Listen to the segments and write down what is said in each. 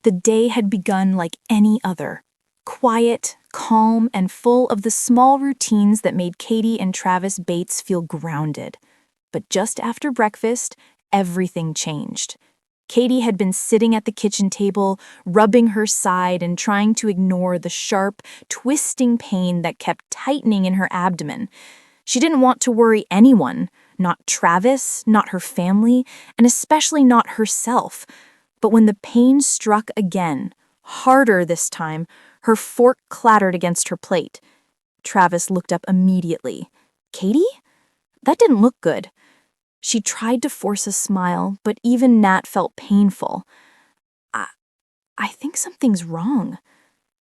The day had begun like any other. Quiet, calm, and full of the small routines that made Katie and Travis Bates feel grounded. But just after breakfast, everything changed. Katie had been sitting at the kitchen table, rubbing her side and trying to ignore the sharp, twisting pain that kept tightening in her abdomen. She didn't want to worry anyone, not Travis, not her family, and especially not herself. But when the pain struck again, harder this time, her fork clattered against her plate. Travis looked up immediately. Katie? That didn't look good. She tried to force a smile, but even that felt painful. I think something's wrong.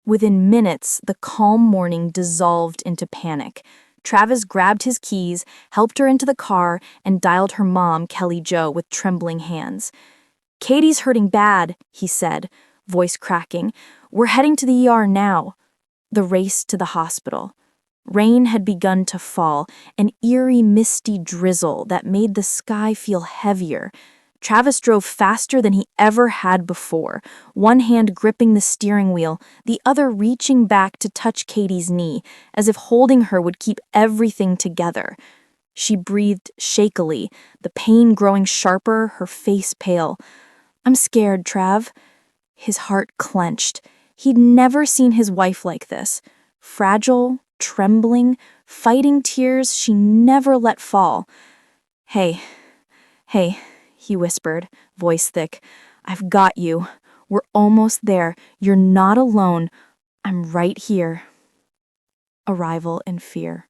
Within minutes, the calm morning dissolved into panic. Travis grabbed his keys, helped her into the car, and dialed her mom, Kelly Jo, with trembling hands. Katie's hurting bad, he said, voice cracking. We're heading to the ER now. The race to the hospital. Rain had begun to fall, an eerie, misty drizzle that made the sky feel heavier. Travis drove faster than he ever had before, one hand gripping the steering wheel, the other reaching back to touch Katie's knee, as if holding her would keep everything together. She breathed shakily, the pain growing sharper, her face pale. I'm scared, Trav. His heart clenched. He'd never seen his wife like this. Fragile, trembling, fighting tears she never let fall. Hey, he whispered, voice thick. I've got you. We're almost there. You're not alone. I'm right here. Arrival and fear.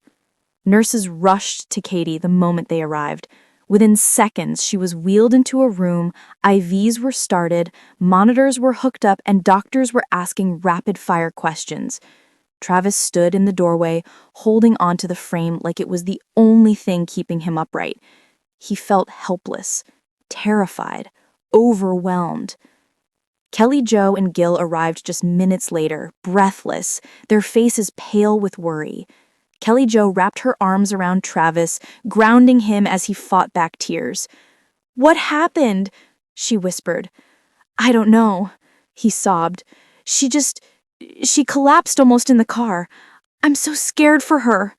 Nurses rushed to Katie the moment they arrived. Within seconds, she was wheeled into a room, IVs were started, monitors were hooked up, and doctors were asking rapid-fire questions. Travis stood in the doorway, holding onto the frame like it was the only thing keeping him upright. He felt helpless, terrified, overwhelmed. Kelly Jo and Gil arrived just minutes later, breathless, their faces pale with worry. Kelly Jo wrapped her arms around Travis, grounding him as he fought back tears. What happened? She whispered. I don't know, he sobbed. She collapsed almost in the car. I'm so scared for her.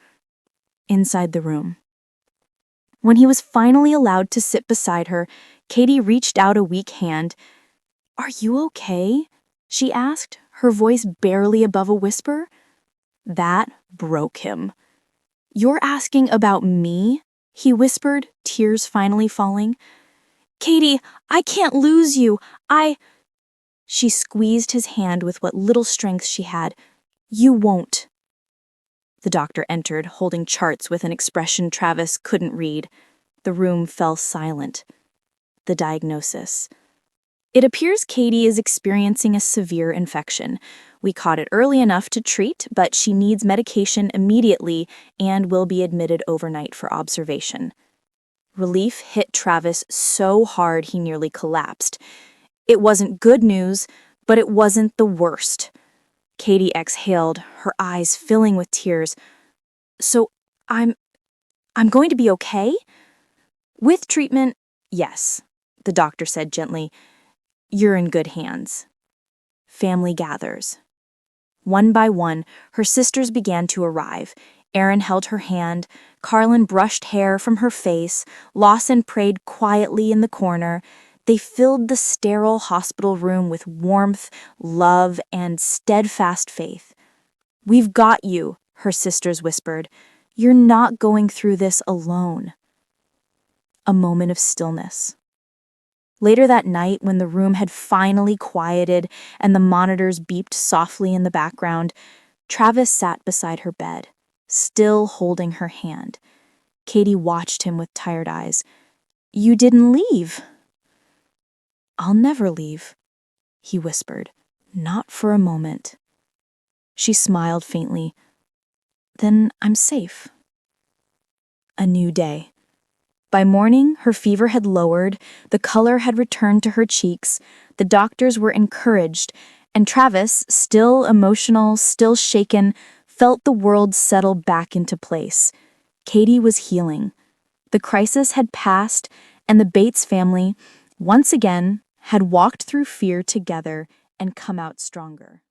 Inside the room. When he was finally allowed to sit beside her, Katie reached out a weak hand. Are you okay? She asked, her voice barely above a whisper. That broke him. You're asking about me? He whispered, tears finally falling. Katie, I can't lose you. She squeezed his hand with what little strength she had. You won't. The doctor entered, holding charts with an expression Travis couldn't read. The room fell silent. The diagnosis. It appears Katie is experiencing a severe infection. We caught it early enough to treat, but she needs medication immediately and will be admitted overnight for observation. Relief hit Travis so hard he nearly collapsed. It wasn't good news, but it wasn't the worst. Katie exhaled, her eyes filling with tears. So I'm going to be okay? With treatment, yes, the doctor said gently. You're in good hands. Family gathers. One by one, her sisters began to arrive. Erin held her hand, Carlin brushed hair from her face, Lawson prayed quietly in the corner. They filled the sterile hospital room with warmth, love, and steadfast faith. We've got you, her sisters whispered. You're not going through this alone. A moment of stillness. Later that night, when the room had finally quieted and the monitors beeped softly in the background, Travis sat beside her bed, still holding her hand. Katie watched him with tired eyes. You didn't leave. I'll never leave, he whispered, not for a moment. She smiled faintly. Then I'm safe. A new day. By morning, her fever had lowered, the color had returned to her cheeks, the doctors were encouraged, and Travis, still emotional, still shaken, felt the world settle back into place. Katie was healing. The crisis had passed, and the Bates family, once again, had walked through fear together and come out stronger.